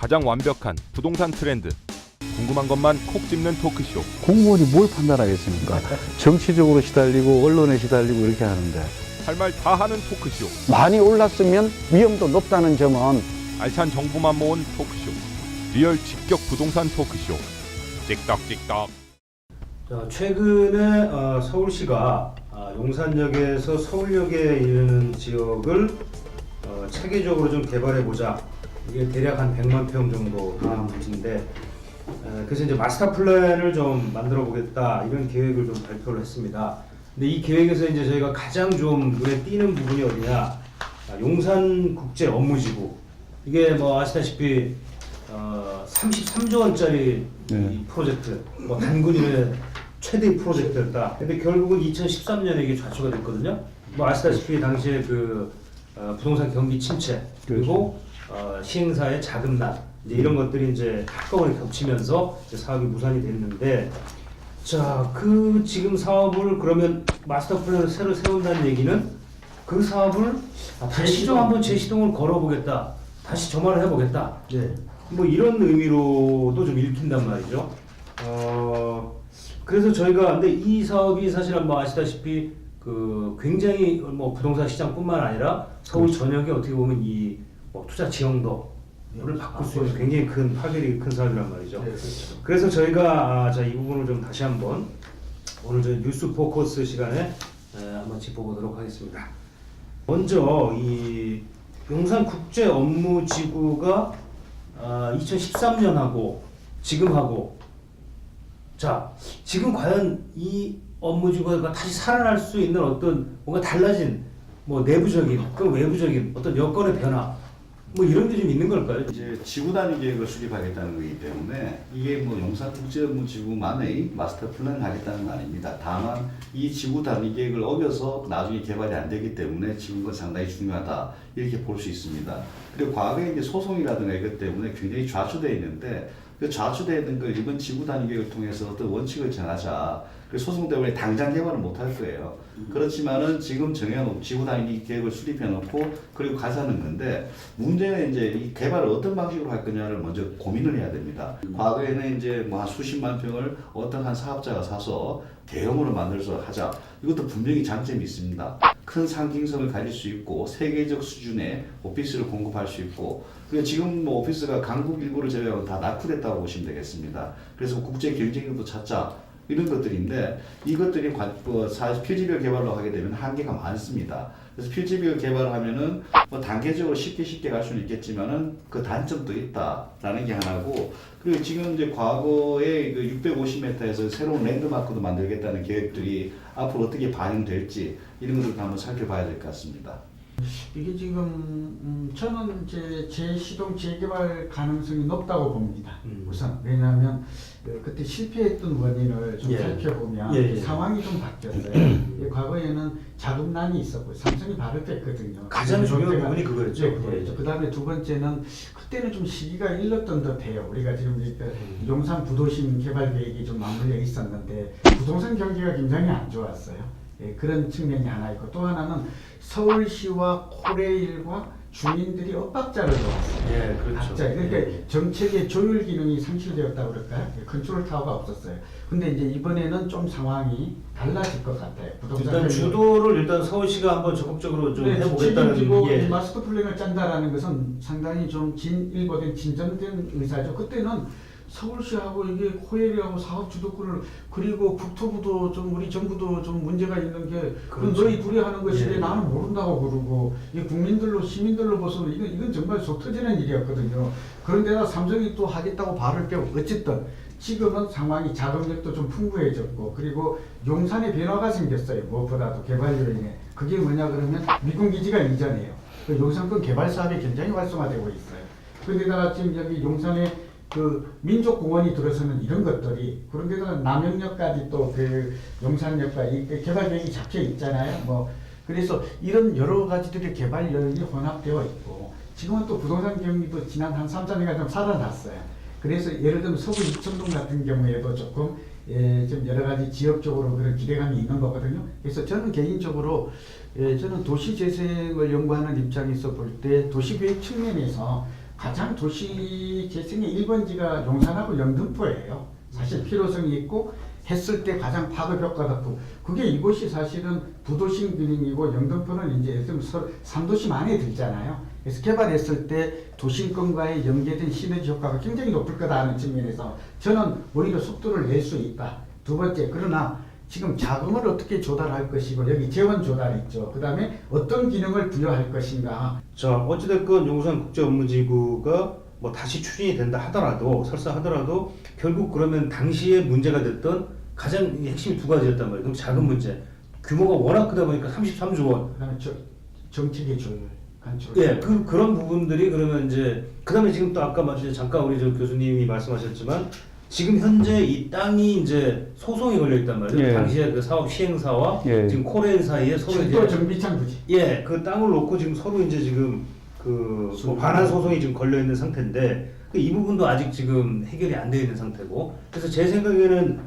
가장 완벽한 부동산 트렌드. 궁금한 것만 콕 집는 토크쇼. 공무원이 뭘 판단하겠습니까? 정치적으로 시달리고 언론에 시달리고 이렇게 하는데 할 말 다 하는 토크쇼. 많이 올랐으면 위험도 높다는 점은 알찬 정보만 모은 토크쇼. 리얼 직격 부동산 토크쇼. 찍덕찍덕. 자, 최근에 서울시가 용산역에서 서울역에 이르는 지역을 체계적으로 좀 개발해보자. 이게 대략 한 100만 평 정도 되는 부지인데 그래서 이제 마스터 플랜을 좀 만들어 보겠다 이런 계획을 좀 발표를 했습니다. 근데 이 계획에서 이제 저희가 가장 좀 눈에 띄는 부분이 어디냐? 용산국제 업무지구. 이게 뭐 아시다시피 33조 원짜리 이 프로젝트, 뭐 단군일의 최대 프로젝트였다. 근데 결국은 2013년에 이게 좌초가 됐거든요. 뭐 아시다시피 당시에 그 부동산 경기 침체 그리고 시행사의 자금난 이제 이런 것들이 이제 한꺼번에 겹치면서 이제 사업이 무산이 됐는데, 자, 그 지금 사업을 그러면 마스터 플랜을 새로 세운다는 얘기는 그 사업을 다시 좀 한번 재시동을 걸어보겠다, 다시 점화를 해보겠다. 네. 뭐 이런 의미로도 좀 읽힌단 말이죠. 그래서 저희가 근데 이 사업이 사실은 뭐 아시다시피 그 굉장히 뭐 부동산 시장뿐만 아니라 서울 전역에 어떻게 보면 이 뭐 투자 지형도를 바꿀 수 있는 굉장히 큰 파괴력이 큰 사업이란 말이죠. 네, 그렇죠. 그래서 저희가 자, 이 부분을 좀 다시 한번 오늘 저희 뉴스 포커스 시간에 한번 짚어보도록 하겠습니다. 먼저 이 용산국제 업무지구가 2013년하고 지금하고, 자, 지금 과연 이 업무지구가 다시 살아날 수 있는 어떤 뭔가 달라진 뭐 내부적인 그리고 외부적인 어떤 여건의 변화 뭐 이런 게 좀 있는 걸까요? 이제 지구 단위 계획을 수립하겠다는 거기 때문에 이게 뭐 용산국제업무지구만의 마스터 플랜을 하겠다는 건 아닙니다. 다만 이 지구 단위 계획을 어겨서 나중에 개발이 안 되기 때문에 지구가 상당히 중요하다 이렇게 볼 수 있습니다. 그리고 과거에 이제 소송이라든가 이것 때문에 굉장히 좌초되어 있는데 그 좌초되어 있는 걸 이번 지구 단위 계획을 통해서 어떤 원칙을 정하자. 그 소송 때문에 당장 개발은 못 할 거예요. 그렇지만은 지금 정해놓은 지구 단위 계획을 수립해놓고 그리고 가자는 건데, 문제는 이제 이 개발을 어떤 방식으로 할 거냐를 먼저 고민을 해야 됩니다. 과거에는 이제 뭐 한 수십만 평을 어떤 한 사업자가 사서 대형으로 만들어서 하자. 이것도 분명히 장점이 있습니다. 큰 상징성을 가질 수 있고 세계적 수준의 오피스를 공급할 수 있고, 그리고 지금 뭐 오피스가 강북 일부를 제외하고 다 낙후됐다고 보시면 되겠습니다. 그래서 국제 경쟁력도 찾자. 이런 것들인데 이것들이 사실 필지별 개발로 하게 되면 한계가 많습니다. 그래서 필지별 개발을 하면은 뭐 단계적으로 쉽게 갈 수는 있겠지만은 그 단점도 있다라는 게 하나고, 그리고 지금 이제 과거에 그 650m에서 새로운 랜드마크도 만들겠다는 계획들이 앞으로 어떻게 반영될지 이런 것들도 한번 살펴봐야 될 것 같습니다. 이게 지금 저는 이제 재시동 재개발 가능성이 높다고 봅니다. 우선 왜냐하면 그때 실패했던 원인을 좀 살펴보면 상황이 좀 바뀌었어요. 과거에는 자금난이 있었고 삼성이 발을 뺐거든요. 가장 중요한 부분이 그거였죠. 네, 그 다음에 두 번째는 그때는 좀 시기가 일렀던 듯해요. 우리가 지금 용산 부도심 개발 계획이 좀 맞물려 있었는데 부동산 경기가 굉장히 안 좋았어요. 예, 그런 측면이 하나 있고, 또 하나는 서울시와 코레일과 주민들이 엇박자를 놓았어요. 예, 그렇죠. 각자. 그러니까 정책의 조율 기능이 상실되었다고 그럴까요? 컨트롤 타워가 없었어요. 근데 이제 이번에는 좀 상황이 달라질 것 같아요. 일단 주도를 일단 서울시가 한번 적극적으로 좀 해보겠다는. 책임지고 마스터 플랜을 짠다라는 것은 상당히 좀 일관된 진전된 의사죠. 그때는 서울시하고 이게 코레일하고 사업 주도권을, 그리고 국토부도 좀 우리 정부도 좀 문제가 있는 게 그렇죠. 너희 둘이 하는 것인데 나는 모른다고 그러고, 이 국민들로 시민들로 보서는 이건 정말 속 터지는 일이었거든요. 그런데다 삼성이 또 하겠다고 발을 빼고, 어쨌든 지금은 상황이 자금력도 좀 풍부해졌고, 그리고 용산에 변화가 생겼어요. 무엇보다도 개발로 인해. 그게 뭐냐 그러면 미군기지가 이전이에요. 그 용산권 개발 사업이 굉장히 활성화되고 있어요. 그런데다가 지금 여기 용산에 그 민족공원이 들어서는 이런 것들이, 그런데다가 남영역까지 또 그 용산역과 이 개발 계획이 잡혀 있잖아요. 뭐 그래서 이런 여러 가지들의 개발 여력이 혼합되어 있고, 지금은 또 부동산 경기도 지난 한 3, 4년간 좀 살아났어요. 그래서 예를 들면 서구 이천동 같은 경우에도 조금 좀 여러 가지 지역적으로 그런 기대감이 있는 거거든요. 그래서 저는 개인적으로 저는 도시 재생을 연구하는 입장에서 볼 때 도시계획 측면에서 가장 도시 재생의 1번지가 용산하고 영등포예요. 사실 필요성이 있고 했을 때 가장 파급 효과가 높고 그게 이곳이 사실은 부도심 기능이고 영등포는 이제 3도심 안에 들잖아요. 그래서 개발했을 때 도심권과의 연계된 시너지 효과가 굉장히 높을 거다 하는 측면에서 저는 오히려 속도를 낼 수 있다. 두 번째, 그러나 지금 자금을 어떻게 조달할 것이고 여기 재원 조달 있죠. 그 다음에 어떤 기능을 부여할 것인가. 자, 어찌됐건 용산국제업무지구가 뭐 다시 추진이 된다 하더라도 설사 하더라도 결국 그러면 당시에 문제가 됐던 가장 핵심이 두 가지였단 말이에요. 그럼 자금 문제, 규모가 워낙 크다 보니까 33조 원. 그다음에 정책의 조율, 간첩. 예, 그런 부분들이 그러면 이제 그다음에 지금 또 아까 잠깐 우리 저 교수님이 말씀하셨지만 지금 현재 이 땅이 이제 소송이 걸려 있단 말이에요. 예. 당시에 그 사업 시행사와 예. 지금 코레일 사이에 서로 철도 정비창 부지. 예, 그 땅을 놓고 지금 서로 이제 지금 뭐 반환 소송이 지금 걸려 있는 상태인데 이 부분도 아직 지금 해결이 안 되어 있는 상태고 그래서 제 생각에는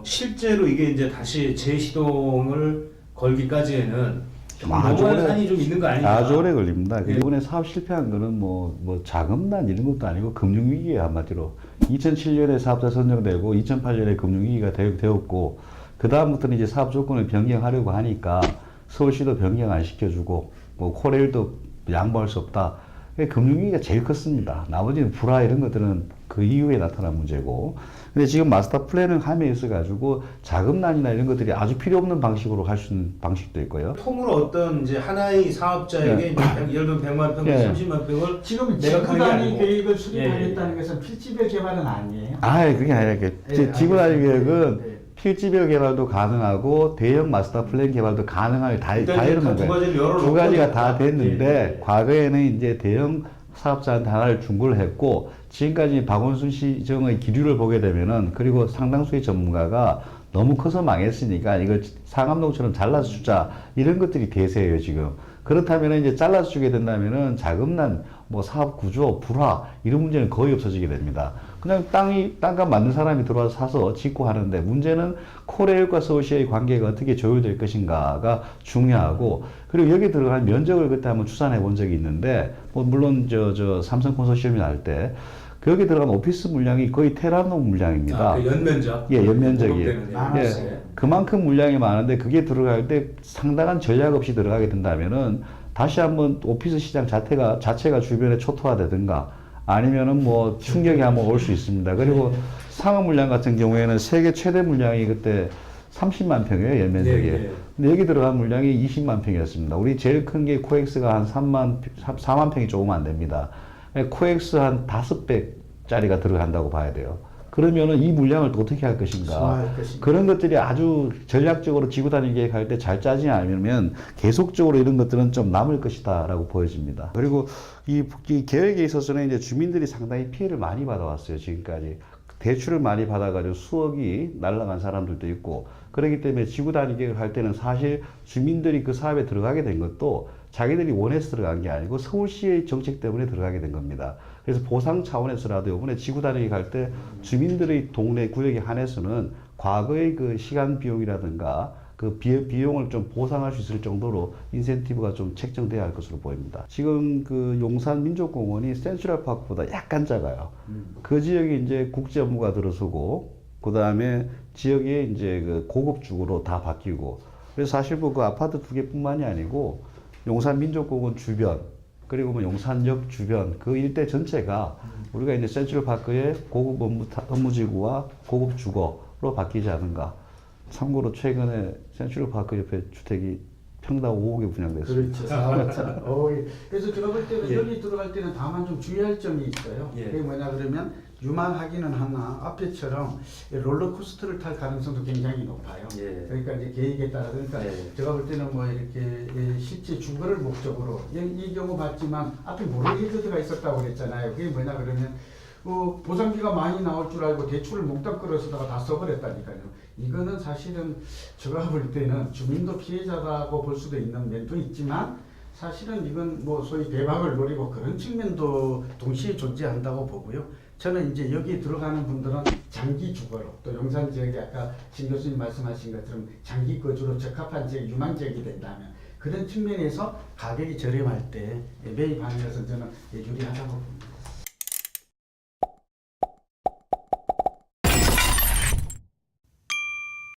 실제로 이게 이제 다시 재시동을 걸기까지에는 아주 너무한 오래- 산이 좀 있는 거 아닌가? 아주 오래 걸립니다. 예. 이번에 사업 실패한 거는 뭐 자금난 이런 것도 아니고 금융위기에 한마디로 2007년에 사업자 선정되고 2008년에 금융위기가 되었고 그 다음부터는 이제 사업 조건을 변경하려고 하니까 서울시도 변경 안 시켜주고 뭐 코레일도 양보할 수 없다. 금융위기가 제일 컸습니다. 나머지는 불화 이런 것들은 그 이후에 나타난 문제고. 근데 지금 마스터 플랜을 함에 있어가지고 자금난이나 이런 것들이 아주 필요 없는 방식으로 할 수 있는 방식도 있고요. 통으로 어떤 이제 하나의 사업자에게 이제 예를 들면 100만 평, 예. 30만 평을 지금 내가 지구 하는 게 단위 아니고. 계획을 수립하겠다는 것은 필지별 개발은 아니에요. 그게 아니라 예, 지구 단위 알겠습니다. 계획은 네. 필지별 개발도 가능하고 대형 마스터 플랜 개발도 가능하게 다 일단 이러는 두 거예요. 가지를 열어놓고 두 가지가 다 됐는데 예, 예. 과거에는 이제 대형 사업자한테 하나를 중고를 했고 지금까지 박원순 시정의 기류를 보게 되면은 그리고 상당수의 전문가가 너무 커서 망했으니까 이걸 상암동처럼 잘라서 주자 이런 것들이 대세예요 지금. 그렇다면 이제 잘라서 주게 된다면은 자금난, 뭐 사업 구조, 불화 이런 문제는 거의 없어지게 됩니다. 그냥 땅값 맞는 사람이 들어와서 사서 짓고 하는데 문제는 코레일과 서울시의 관계가 어떻게 조율될 것인가가 중요하고 그리고 여기 들어간 면적을 그때 한번 추산해 본 적이 있는데 뭐 물론 저 삼성 컨소시엄이 날 때 여기 들어간 오피스 물량이 거의 테라노 물량입니다. 그 연면적. 예, 연면적이. 공급되는 예. 그만큼 물량이 많은데 그게 들어갈 때 상당한 전략 없이 들어가게 된다면은 다시 한번 오피스 시장 자체가 주변에 초토화되든가 아니면은 뭐 충격이 한번 올 수 있습니다. 그리고 상업 물량 같은 경우에는 세계 최대 물량이 그때 30만 평이에요, 연면적이. 네, 네. 근데 여기 들어간 물량이 20만 평이었습니다. 우리 제일 큰 게 코엑스가 한 4만 평이 조금 안 됩니다. 코엑스 한 5배짜리가 들어간다고 봐야 돼요. 그러면은 이 물량을 또 어떻게 할 것인가. 소화할 것인가. 그런 것들이 아주 전략적으로 지구 단위 계획할 때 잘 짜지 않으면 계속적으로 이런 것들은 좀 남을 것이다라고 보여집니다. 그리고 이 계획에 있어서는 이제 주민들이 상당히 피해를 많이 받아왔어요, 지금까지. 대출을 많이 받아가지고 수억이 날아간 사람들도 있고, 그렇기 때문에 지구 단위 계획을 할 때는 사실 주민들이 그 사업에 들어가게 된 것도 자기들이 원해서 들어간 게 아니고 서울시의 정책 때문에 들어가게 된 겁니다. 그래서 보상 차원에서라도 이번에 지구 단위 갈 때 주민들의 동네 구역에 한해서는 과거의 그 시간 비용이라든가 그 비용을 좀 보상할 수 있을 정도로 인센티브가 좀 책정돼야 할 것으로 보입니다. 지금 그 용산 민족공원이 센트럴파크보다 약간 작아요. 그 지역이 이제 국제업무가 들어서고, 그 다음에 지역에 이제 그 고급주거로 다 바뀌고, 그래서 사실 뭐 그 아파트 2개뿐만이 아니고 용산 민족공원 주변, 그리고 뭐 용산역 주변 그 일대 전체가 우리가 이제 센트럴파크의 고급 업무지구와 고급 주거로 바뀌지 않은가. 참고로 최근에 센트럴파크 옆에 주택이 평당 5억에 분양됐습니다. 그렇죠. 그래서 제가 볼 때는 예. 여기 들어갈 때는 다만 좀 주의할 점이 있어요. 예. 그게 뭐냐 그러면 유망하기는 하나 앞에처럼 롤러코스터를 탈 가능성도 굉장히 높아요. 예. 그러니까 이제 계획에 따라 그러니까 예. 제가 볼 때는 뭐 이렇게 실제 주거를 목적으로 이 경우 봤지만 앞에 모래헤드가 있었다고 그랬잖아요. 그게 뭐냐 그러면 보상비가 많이 나올 줄 알고 대출을 몽땅 끌어서다가 다 써버렸다니까요. 이거는 사실은 제가 볼 때는 주민도 피해자라고 볼 수도 있는 면도 있지만 사실은 이건 뭐 소위 대박을 노리고 그런 측면도 동시에 존재한다고 보고요. 저는 이제 여기 들어가는 분들은 장기 주거로 또 용산 지역이 아까 신 교수님 말씀하신 것처럼 장기 거주로 적합한 지역, 유망 지역이 된다면 그런 측면에서 가격이 저렴할 때 매입하는 것은 저는 유리하다고 봅니다.